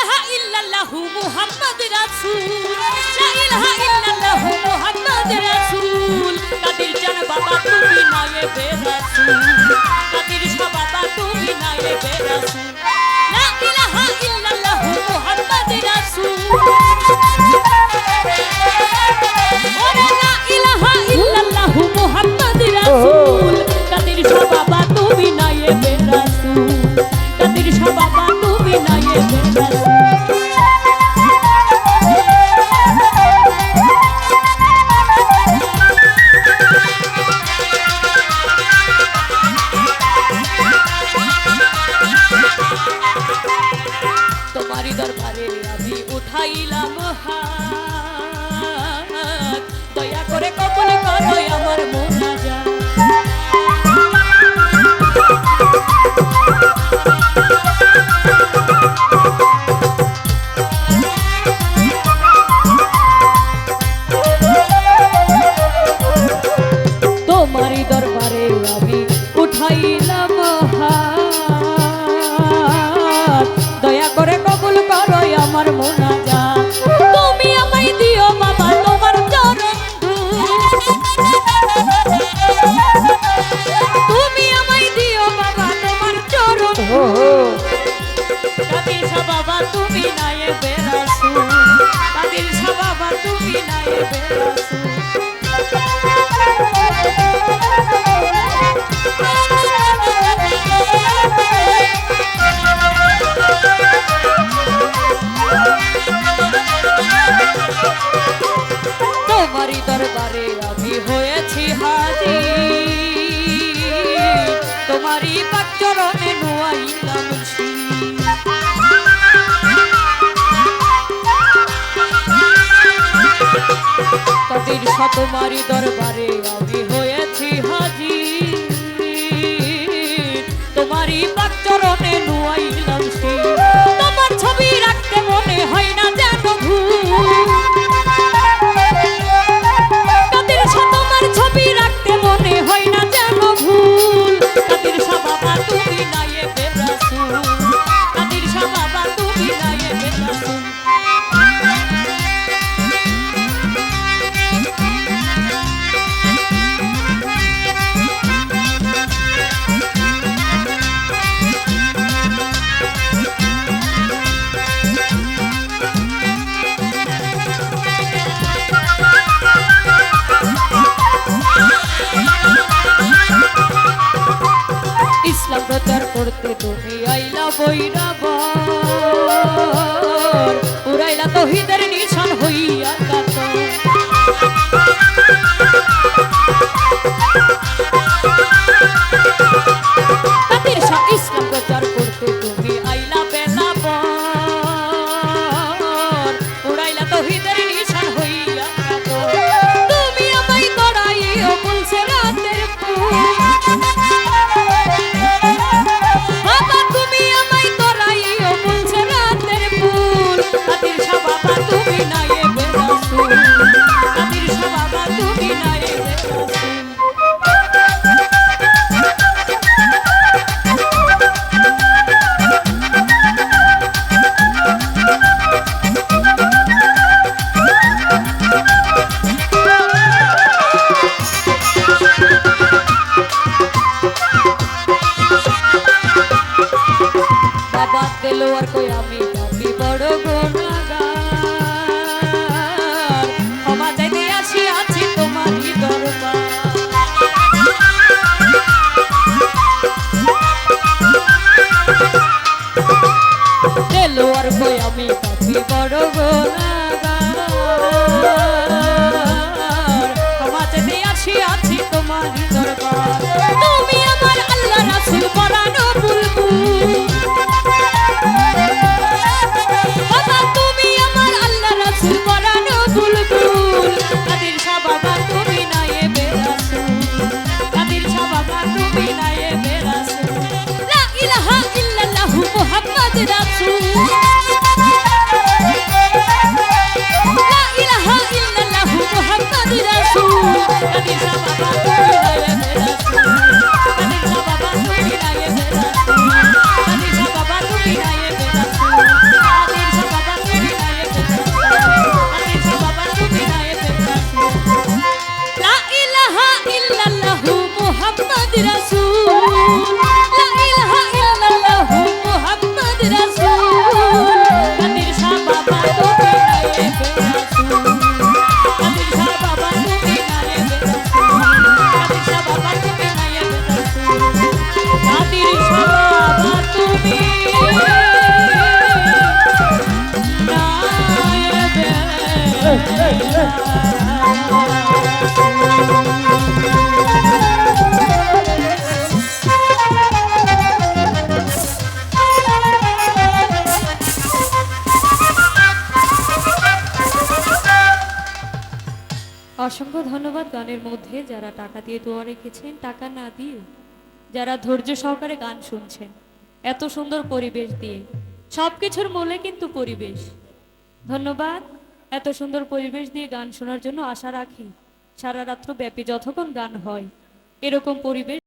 ইলাহা ইল্লাল্লাহু মুহাম্মাদ রাসূল, লা ইলাহা ইল্লাল্লাহু মুহাম্মাদ রাসূল। কাদের জান বাবা তুমি নায়েবে রাসূল, কাদের শাহ বাবা তুমি নায়েবে রাসূল। লা ইলাহা ইল্লাল্লাহু মুহাম্মাদ রাসূল, ওরে লা ইলাহা ইল্লাল্লাহু মুহাম্মাদ রাসূল। কাদের শাহ বাবা তুমি নায়েবে রাসূল, কাদের শাহ বাবা তুমি নায়েবে রাসূল। তোমারি দরবারে আমি উঠাইলাম হাত, দয়া করে কবুল করো আমার মুনাজাত। তোমারি দরবারে আমি উঠাইলাম হাত, দয়া করে কবুল করো আমার মুনাজাত। তুমি আমায় দিও বাবা তোমার চরণ ধূল, তুমি আমায় দিও বাবা তোমার চরণ ধূল। কাদের শাহ বাবা তুমি নায়েবে রাসূল, কাদের শাহ বাবা তুমি নায়েবে রাসূল। তোমারি দরবারে আমি হয়েছি হাজির, তোমারি পাক চরণে নুয়াইলাম শির। কাদের শাহ তোমারি দরবারে আমি হয়েছি হাজির, তোমারি পাক চরণে নুয়াইলাম শির। তোমার ছবি রাখতে মনে হয় না যেন ভুল, কাদের শাহ তোমার ছবি রাখতে মনে হয় না যেন ভুল। কাদের শাহ বাবা তুমি নায়েবে রাসূল, কাদের শাহ বাবা তুমি নায়েবে রাসূল। ইসলাম প্রচার করতে তুমি আইলা বৈরাবর, উড়াইলা তৌহিদের নিশান হইয়া কাতর। কাদের শাহ ইসলাম প্রচার করতে তুমি আইলা বেলাবর, উড়াইলা তৌহিদের নিশান হইয়া কাতর। তুমি আমায় করাইও বলছে রাতের ফুল, বাবা তুমি আমায় করাইও বলছে রাতের ফুল। কাদের শাহ বাবা তুমি নায়েবে রাসূল, কাদের শাহ বাবা তুমি নায়েবে রাসূল। বাবা দেলোয়ার কই আমি পাপী বড় গুনাহগার, ক্ষমা চাইতে আসি আছি তোমারই দরবার। দেলোয়ার কই আমি পাপী বড় গুনাহগার, ক্ষমা চাইতে আসি আছি তোমারই দরবার। তুমি আমার আল্লাহ রাসূল পরানো বুলবুল, বাবা তুমি আমার আল্লাহ রাসূল পরানো বুলবুল। কাদের শাহ বাবা তুমি নায়েবে রাসূল, কাদের শাহ বাবা তুমি নায়েবে রাসূল। লা ইলাহা ইল্লাল্লাহু মুহাম্মাদ রাসূল, লা ইলাহা ইল্লাল্লাহু মুহাম্মাদ রাসূল। কাদের শাহ বাবা তুমি নায়েবে রাসূল, কাদের শাহ বাবা তুমি নায়েবে রাসূল, কাদের শাহ বাবা তুমি নায়েবে রাসূল, কাদের শাহ অসংখ্য ধন্যবাদ গানের মধ্যে যারা টাকা দিয়ে দোয়া রেখেছেন, টাকা না দিয়ে যারা ধৈর্য সহকারে গান শুনছেন, এত সুন্দর পরিবেশ দিয়ে। সবকিছুর মূলে কিন্তু পরিবেশ। ধন্যবাদ এত সুন্দর পরিবেশ দিয়ে গান শোনার জন্য। আশা রাখি সারা রাত্র ব্যাপী যতক্ষণ গান হয় এরকম পরিবেশ